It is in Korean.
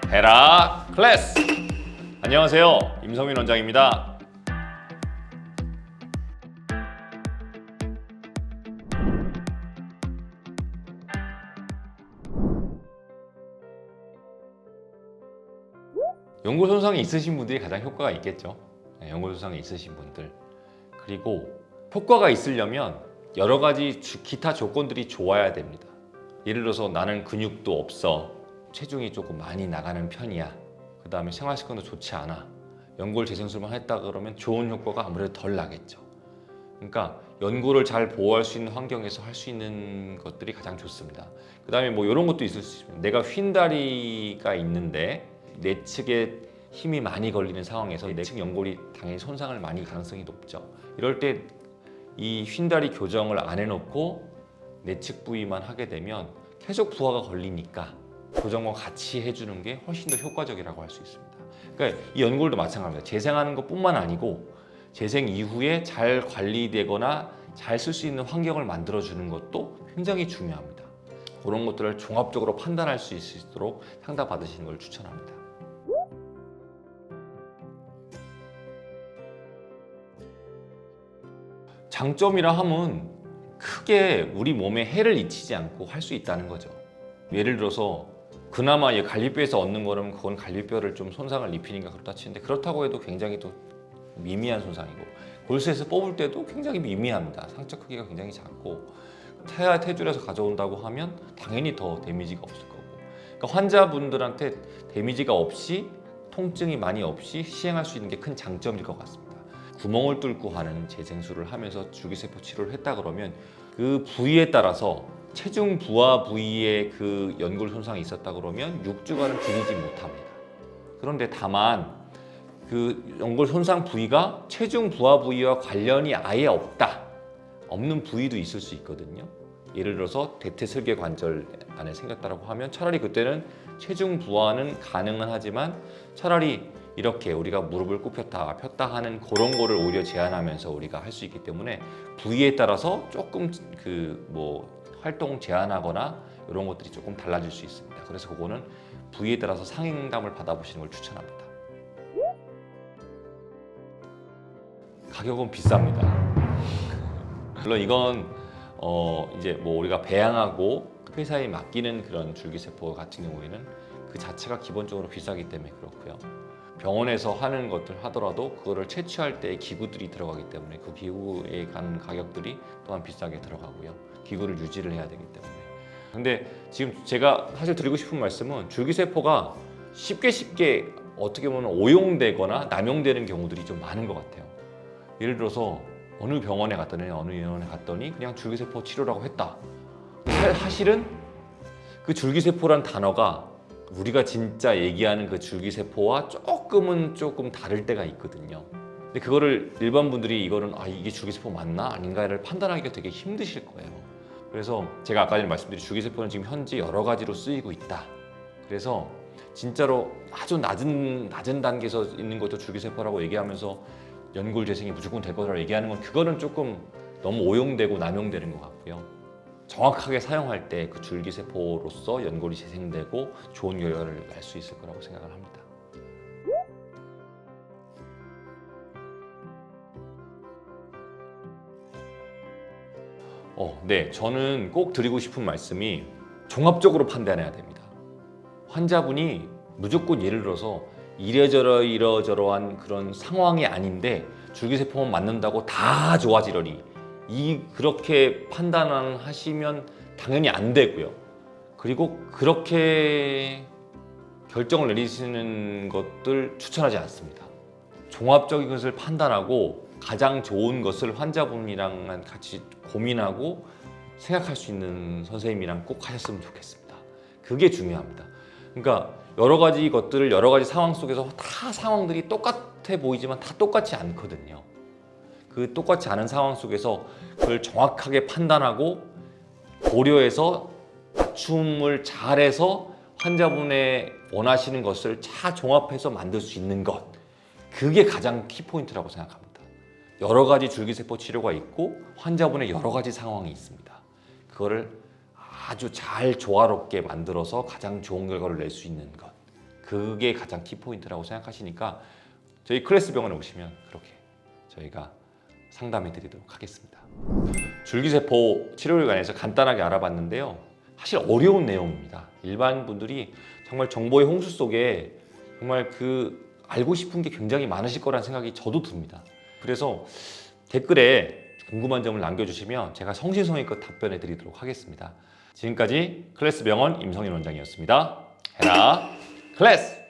헤라클레스! 안녕하세요, 임성민 원장입니다. 연골 손상이 있으신 분들이 가장 효과가 있겠죠. 연골 손상이 있으신 분들. 그리고 효과가 있으려면 여러 가지 기타 조건들이 좋아야 됩니다. 예를 들어서 나는 근육도 없어, 체중이 조금 많이 나가는 편이야, 그 다음에 생활 습관도 좋지 않아, 연골 재생술만 했다 그러면 좋은 효과가 아무래도 덜 나겠죠. 그러니까 연골을 잘 보호할 수 있는 환경에서 할 수 있는 것들이 가장 좋습니다. 그 다음에 뭐 이런 것도 있을 수 있습니다. 내가 휜다리가 있는데 내측에 힘이 많이 걸리는 상황에서 내측 연골이 당연히 손상을 많이 가능성이 높죠. 이럴 때 이 휜다리 교정을 안 해놓고 내측 부위만 하게 되면 계속 부하가 걸리니까 교정과 같이 해주는 게 훨씬 더 효과적이라고 할 수 있습니다. 그러니까 이 연골도 마찬가지입니다. 재생하는 것뿐만 아니고 재생 이후에 잘 관리되거나 잘 쓸 수 있는 환경을 만들어주는 것도 굉장히 중요합니다. 그런 것들을 종합적으로 판단할 수 있도록 상담 받으시는 걸 추천합니다. 장점이라 함은 크게 우리 몸에 해를 끼치지 않고 할 수 있다는 거죠. 예를 들어서 그나마 갈비뼈에서 얻는 거라면 그건 갈비뼈를 좀 손상을 입히니까 그렇다 치는데, 그렇다고 해도 굉장히 또 미미한 손상이고, 골수에서 뽑을 때도 굉장히 미미합니다. 상처 크기가 굉장히 작고, 태줄에서 가져온다고 하면 당연히 더 데미지가 없을 거고, 그러니까 환자분들한테 데미지가 없이, 통증이 많이 없이 시행할 수 있는 게 큰 장점일 것 같습니다. 구멍을 뚫고 하는 재생술을 하면서 줄기세포 치료를 했다 그러면 그 부위에 따라서 체중 부하 부위에 그 연골 손상이 있었다 그러면 6주간은 비비지 못합니다. 그런데 다만 그 연골 손상 부위가 체중 부하 부위와 관련이 아예 없는 부위도 있을 수 있거든요. 예를 들어서 대퇴슬개 관절 안에 생겼다고 하면 차라리 그때는 체중 부하는 가능은 하지만 차라리 이렇게 우리가 무릎을 굽혔다 폈다 하는 그런 거를 오히려 제한하면서 우리가 할 수 있기 때문에 부위에 따라서 조금 활동 제한하거나 이런 것들이 조금 달라질 수 있습니다. 그래서 그거는 부위에 따라서 상담을 받아보시는 걸 추천합니다. 가격은 비쌉니다. 물론 이건 이제 우리가 배양하고 회사에 맡기는 그런 줄기세포 같은 경우에는 그 자체가 기본적으로 비싸기 때문에 그렇고요. 병원에서 하는 것들 하더라도 그거를 채취할 때 기구들이 들어가기 때문에 그 기구에 가는 가격들이 또한 비싸게 들어가고요. 기구를 유지를 해야 되기 때문에. 근데 지금 제가 사실 드리고 싶은 말씀은 줄기세포가 쉽게 어떻게 보면 오용되거나 남용되는 경우들이 좀 많은 것 같아요. 예를 들어서 어느 병원에 갔더니 그냥 줄기세포 치료라고 했다. 사실은 그 줄기세포란 단어가 우리가 진짜 얘기하는 그 줄기세포와 조금 다를 때가 있거든요. 근데 그거를 일반 분들이 이거는 이게 줄기세포 맞나 아닌가를 판단하기가 되게 힘드실 거예요. 그래서 제가 아까 전에 말씀드린 줄기세포는 지금 현재 여러 가지로 쓰이고 있다. 그래서 진짜로 아주 낮은 단계에서 있는 것도 줄기세포라고 얘기하면서 연골 재생이 무조건 될 거라고 얘기하는 건 그거는 조금 너무 오용되고 남용되는 것 같고요. 정확하게 사용할 때 그 줄기세포로서 연골이 재생되고 좋은 결과를 낼 수 있을 거라고 생각을 합니다. 네, 저는 꼭 드리고 싶은 말씀이 종합적으로 판단해야 됩니다. 환자분이 무조건 예를 들어서 이러저러한 그런 상황이 아닌데 줄기세포만 맞는다고 다 좋아지려니 그렇게 판단하시면 당연히 안 되고요. 그리고 그렇게 결정을 내리시는 것들 추천하지 않습니다. 종합적인 것을 판단하고 가장 좋은 것을 환자분이랑 같이 고민하고 생각할 수 있는 선생님이랑 꼭 하셨으면 좋겠습니다. 그게 중요합니다. 그러니까 여러 가지 것들을 여러 가지 상황 속에서 다 상황들이 똑같아 보이지만 다 똑같지 않거든요. 그 똑같지 않은 상황 속에서 그걸 정확하게 판단하고 고려해서 맞춤을 잘해서 환자분의 원하시는 것을 잘 종합해서 만들 수 있는 것, 그게 가장 키포인트라고 생각합니다. 여러 가지 줄기세포 치료가 있고 환자분의 여러 가지 상황이 있습니다. 그거를 아주 잘 조화롭게 만들어서 가장 좋은 결과를 낼 수 있는 것, 그게 가장 키포인트라고 생각하시니까 저희 클래스 병원에 오시면 그렇게 저희가 상담해 드리도록 하겠습니다. 줄기세포 치료에 관해서 간단하게 알아봤는데요. 사실 어려운 내용입니다. 일반 분들이 정말 정보의 홍수 속에 정말 알고 싶은 게 굉장히 많으실 거라는 생각이 저도 듭니다. 그래서 댓글에 궁금한 점을 남겨주시면 제가 성심성의껏 답변해 드리도록 하겠습니다. 지금까지 클래스 병원 임성인 원장이었습니다. 헤라 클래스!